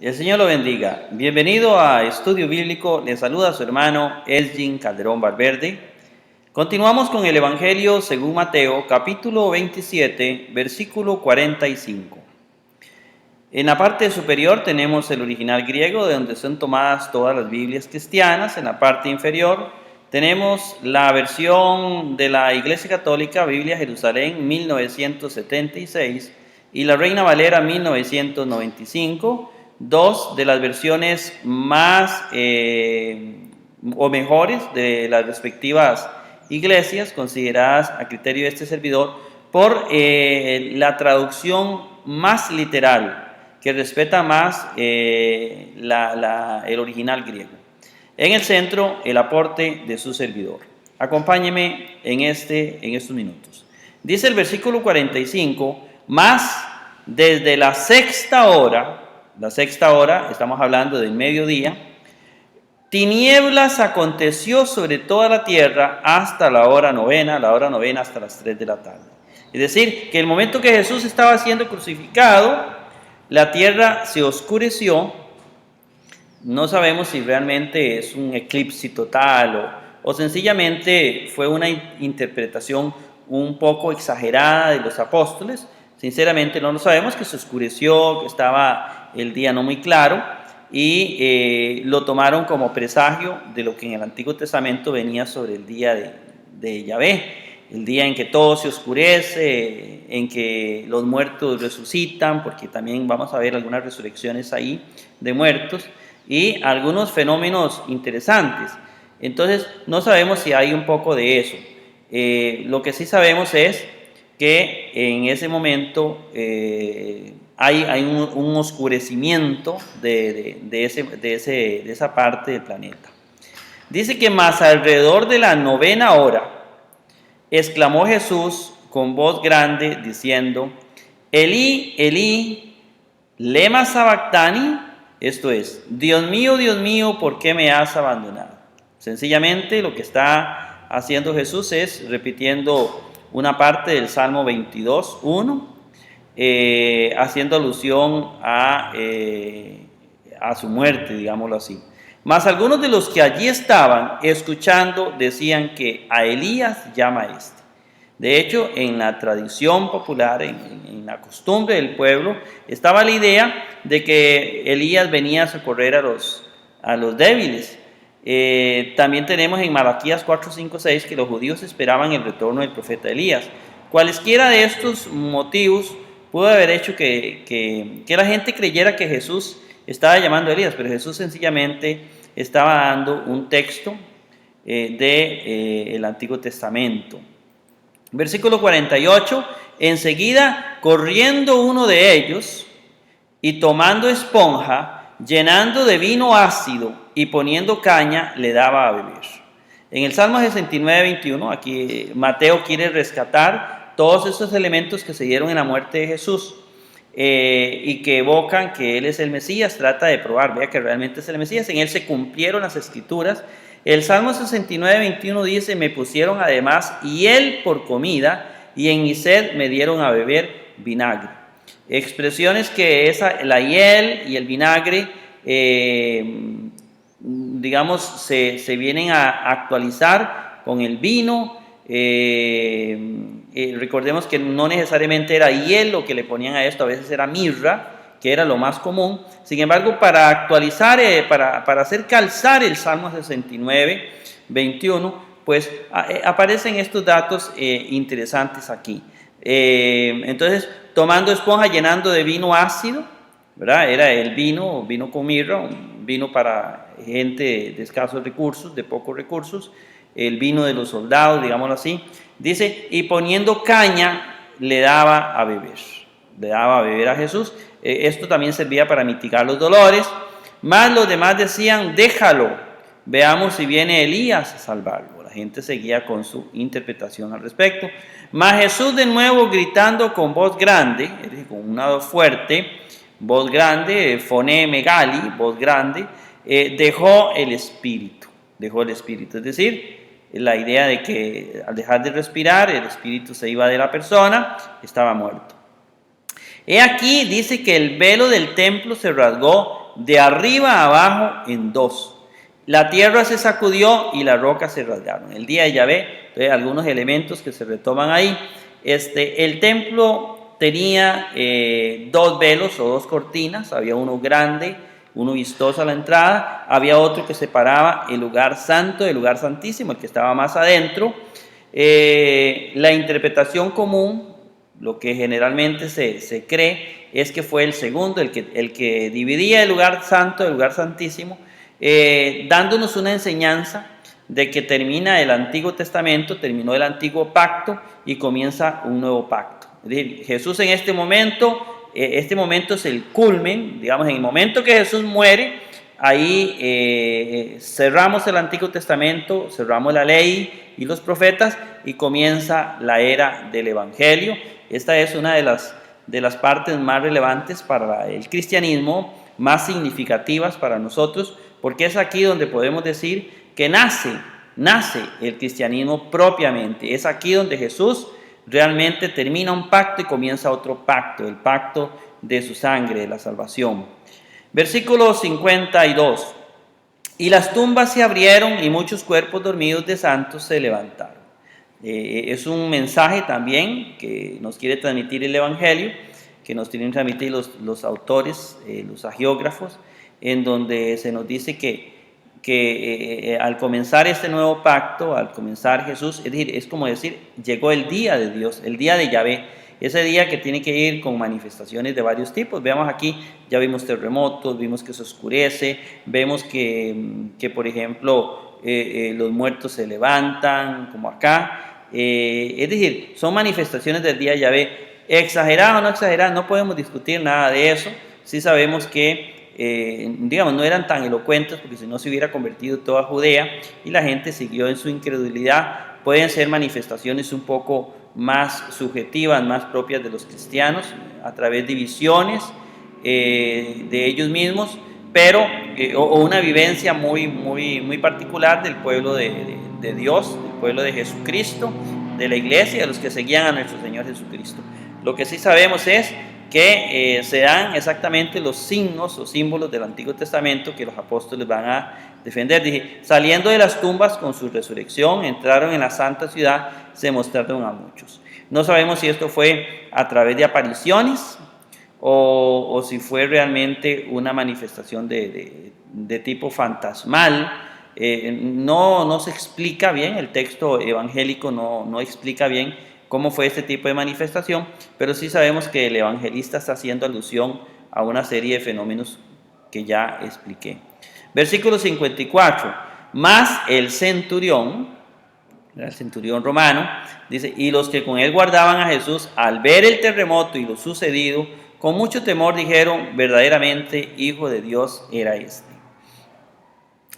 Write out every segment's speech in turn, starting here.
El Señor lo bendiga. Bienvenido a Estudio Bíblico. Le saluda su hermano Elgin Calderón Valverde. Continuamos con el Evangelio según Mateo, capítulo 27, versículo 45. En la parte superior tenemos el original griego, de donde son tomadas todas las Biblias cristianas. En la parte inferior tenemos la versión de la Iglesia Católica, Biblia Jerusalén 1976, y la Reina Valera 1995. Dos de las versiones más o mejores de las respectivas iglesias, consideradas a criterio de este servidor por la traducción más literal, que respeta más el original griego. En el centro, el aporte de su servidor. Acompáñeme en estos minutos. Dice el versículo 45, mas desde la sexta hora, estamos hablando del mediodía, tinieblas aconteció sobre toda la tierra hasta la hora novena hasta las 3 de la tarde. Es decir, que el momento que Jesús estaba siendo crucificado, la tierra se oscureció. No sabemos si realmente es un eclipse total o sencillamente fue una interpretación un poco exagerada de los apóstoles. Sinceramente no lo sabemos, que se oscureció, que estaba el día no muy claro, y lo tomaron como presagio de lo que en el Antiguo Testamento venía sobre el día de Yahvé, el día en que todo se oscurece, en que los muertos resucitan, porque también vamos a ver algunas resurrecciones ahí de muertos, y algunos fenómenos interesantes. Entonces no sabemos si hay un poco de eso. Lo que sí sabemos es que en ese momento hay un oscurecimiento de esa parte del planeta. Dice que más alrededor de la 9ª hora, exclamó Jesús con voz grande diciendo, Elí, Elí, lema sabactani, esto es, Dios mío, ¿por qué me has abandonado? Sencillamente lo que está haciendo Jesús es repitiendo una parte del Salmo 22:1, haciendo alusión a su muerte, digámoslo así. Mas algunos de los que allí estaban escuchando decían que a Elías llama a este. De hecho, en la tradición popular, en la costumbre del pueblo, estaba la idea de que Elías venía a socorrer a los débiles. También tenemos en Malaquías 4, 5, 6 que los judíos esperaban el retorno del profeta Elías. Cualesquiera de estos motivos pudo haber hecho que la gente creyera que Jesús estaba llamando a Elías, pero Jesús sencillamente estaba dando un texto del Antiguo Testamento. Versículo 48, enseguida corriendo uno de ellos y tomando esponja, llenando de vino ácido y poniendo caña, le daba a beber. En el Salmo 69:21, aquí Mateo quiere rescatar todos esos elementos que se dieron en la muerte de Jesús y que evocan que Él es el Mesías. Trata de probar, vea que realmente es el Mesías. En Él se cumplieron las Escrituras. El Salmo 69:21 dice, me pusieron además hiel por comida y en mi sed me dieron a beber vinagre. Expresiones que la hiel y el vinagre, digamos, se vienen a actualizar con el vino. Recordemos que no necesariamente era hiel lo que le ponían a esto, a veces era mirra, que era lo más común. Sin embargo, para actualizar, para hacer calzar el Salmo 69:21, pues aparecen estos datos interesantes aquí. Entonces, tomando esponja, llenando de vino ácido, ¿verdad? Era el vino con mirra, un vino para gente de escasos recursos, de pocos recursos, el vino de los soldados, digámoslo así. Dice, y poniendo caña, le daba a beber a Jesús. Esto también servía para mitigar los dolores. Mas los demás decían, déjalo, veamos si viene Elías a salvarlo. La gente seguía con su interpretación al respecto. Mas Jesús de nuevo gritando con voz grande, es decir, con una voz fuerte, voz grande, foné megali, voz grande, dejó el espíritu. Es decir, la idea de que al dejar de respirar, el espíritu se iba de la persona, estaba muerto. He aquí, dice que el velo del templo se rasgó de arriba a abajo en dos. La tierra se sacudió y las rocas se rasgaron. El día de Yahvé, entonces, algunos elementos que se retoman ahí. El templo tenía dos velos o dos cortinas, había uno grande, uno vistoso a la entrada, había otro que separaba el lugar santo del lugar santísimo, el que estaba más adentro. La interpretación común, lo que generalmente se cree, es que fue el segundo, el que dividía el lugar santo del lugar santísimo, dándonos una enseñanza de que termina el Antiguo Testamento, terminó el Antiguo Pacto y comienza un nuevo pacto. Es decir, Jesús en este momento es el culmen, digamos, en el momento que Jesús muere, ahí cerramos el Antiguo Testamento, cerramos la ley y los profetas y comienza la era del Evangelio. Esta es una de las partes más relevantes para el cristianismo, más significativas para nosotros, porque es aquí donde podemos decir que nace el cristianismo propiamente. Es aquí donde Jesús realmente termina un pacto y comienza otro pacto, el pacto de su sangre, de la salvación. Versículo 52. Y las tumbas se abrieron y muchos cuerpos dormidos de santos se levantaron. Es un mensaje también que nos quiere transmitir el Evangelio, que nos quieren transmitir los autores, los hagiógrafos, en donde se nos dice que al comenzar este nuevo pacto, al comenzar Jesús, es como decir, llegó el día de Dios, el día de Yahvé, ese día que tiene que ir con manifestaciones de varios tipos. Veamos aquí, ya vimos terremotos, vimos que se oscurece, vemos que por ejemplo, los muertos se levantan, como acá. Es decir, son manifestaciones del día de Yahvé. Exagerado o no exagerado, no podemos discutir nada de eso. Sí sabemos que digamos, no eran tan elocuentes, porque si no se hubiera convertido toda Judea y la gente siguió en su incredulidad. Pueden ser manifestaciones un poco más subjetivas, más propias de los cristianos, a través de visiones de ellos mismos, pero o una vivencia muy particular del pueblo de Dios, del pueblo de Jesucristo, de la iglesia, de los que seguían a nuestro Señor Jesucristo. Lo que sí sabemos es que se dan exactamente los signos o símbolos del Antiguo Testamento que los apóstoles van a defender. Dije, saliendo de las tumbas con su resurrección, entraron en la santa ciudad, se mostraron a muchos. No sabemos si esto fue a través de apariciones o si fue realmente una manifestación de tipo fantasmal. No se explica bien, el texto evangélico no explica bien cómo fue este tipo de manifestación, pero sí sabemos que el evangelista está haciendo alusión a una serie de fenómenos que ya expliqué. Versículo 54. Mas el centurión romano, dice, y los que con él guardaban a Jesús, al ver el terremoto y lo sucedido, con mucho temor dijeron, verdaderamente Hijo de Dios era este.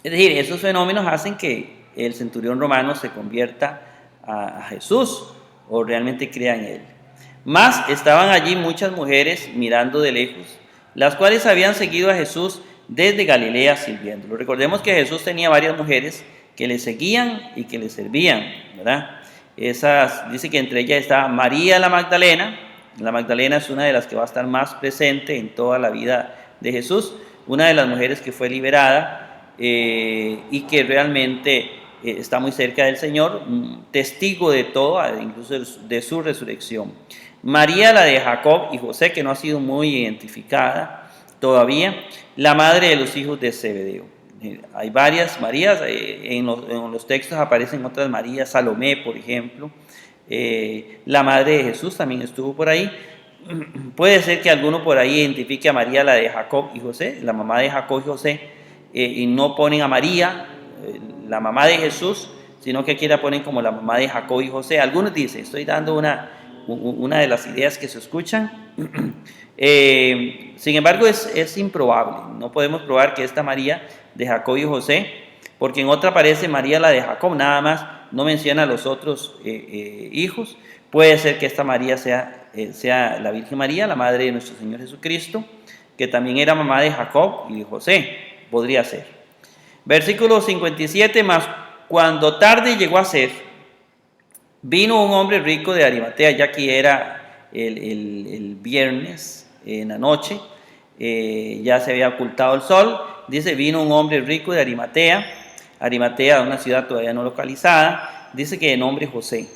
Es decir, esos fenómenos hacen que el centurión romano se convierta a Jesús, o realmente crea en él. Mas estaban allí muchas mujeres mirando de lejos, las cuales habían seguido a Jesús desde Galilea sirviéndolo. Recordemos que Jesús tenía varias mujeres que le seguían y que le servían, ¿verdad? Dice que entre ellas está María la Magdalena. La Magdalena es una de las que va a estar más presente en toda la vida de Jesús, una de las mujeres que fue liberada y que realmente está muy cerca del Señor, testigo de todo, incluso de su resurrección. María, la de Jacob y José, que no ha sido muy identificada todavía, la madre de los hijos de Zebedeo. Hay varias Marías, en los textos aparecen otras Marías, Salomé, por ejemplo. La madre de Jesús también estuvo por ahí. Puede ser que alguno por ahí identifique a María, la de Jacob y José, la mamá de Jacob y José, y no ponen a María, la mamá de Jesús, sino que aquí la ponen como la mamá de Jacob y José. Algunos dicen, estoy dando una de las ideas que se escuchan. Sin embargo, es improbable. No podemos probar que esta María de Jacob y José, porque en otra aparece María la de Jacob, nada más, no menciona a los otros hijos. Puede ser que esta María sea la Virgen María, la madre de nuestro Señor Jesucristo, que también era mamá de Jacob y de José, podría ser. Versículo 57, más cuando tarde llegó a ser, vino un hombre rico de Arimatea, ya que era el viernes en la noche, ya se había ocultado el sol. Dice, vino un hombre rico de Arimatea, una ciudad todavía no localizada, dice que de nombre José,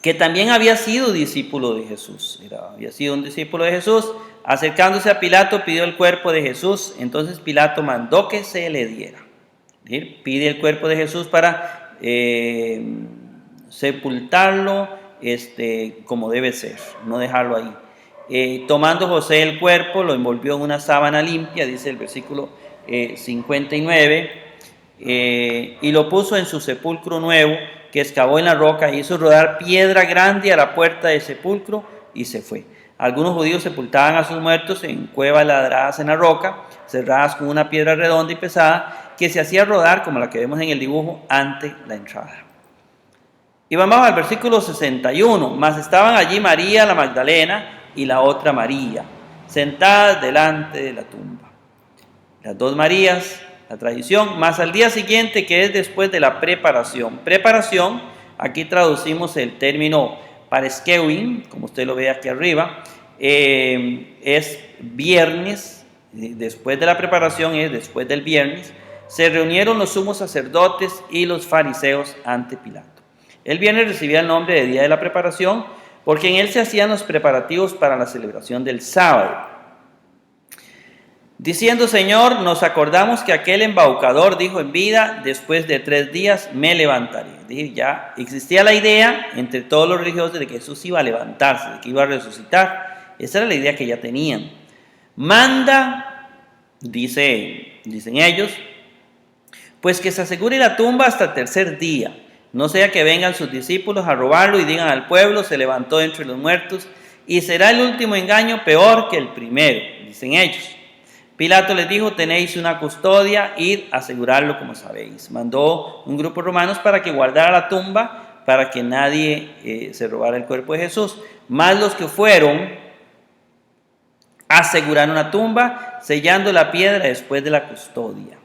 que también había sido discípulo de Jesús. Había sido un discípulo de Jesús. Acercándose a Pilato, pidió el cuerpo de Jesús. Entonces Pilato mandó que se le diera. Pide el cuerpo de Jesús para sepultarlo como debe ser, no dejarlo ahí. Tomando José el cuerpo, lo envolvió en una sábana limpia, dice el versículo 59, y lo puso en su sepulcro nuevo, que excavó en la roca, e hizo rodar piedra grande a la puerta del sepulcro, y se fue. Algunos judíos sepultaban a sus muertos en cuevas ladradas en la roca, cerradas con una piedra redonda y pesada, que se hacía rodar, como la que vemos en el dibujo, ante la entrada. Y vamos al versículo 61. Mas estaban allí María la Magdalena y la otra María, sentadas delante de la tumba. Las dos Marías, la tradición, más al día siguiente, que es después de la preparación. Preparación, aquí traducimos el término pareskeuin, como usted lo ve aquí arriba, es viernes, después de la preparación es después del viernes. Se reunieron los sumos sacerdotes y los fariseos ante Pilato. El viernes recibía el nombre de día de la preparación, porque en él se hacían los preparativos para la celebración del sábado. Diciendo, Señor, nos acordamos que aquel embaucador dijo en vida, después de 3 días me levantaré. Ya existía la idea entre todos los religiosos de que Jesús iba a levantarse, de que iba a resucitar. Esa era la idea que ya tenían. Manda, dicen ellos, pues que se asegure la tumba hasta el 3er día. No sea que vengan sus discípulos a robarlo y digan al pueblo, se levantó entre los muertos, y será el último engaño peor que el primero, dicen ellos. Pilato les dijo, tenéis una custodia, id a asegurarlo como sabéis. Mandó un grupo de romanos para que guardara la tumba, para que nadie se robara el cuerpo de Jesús. Más los que fueron, aseguraron la tumba, sellando la piedra después de la custodia.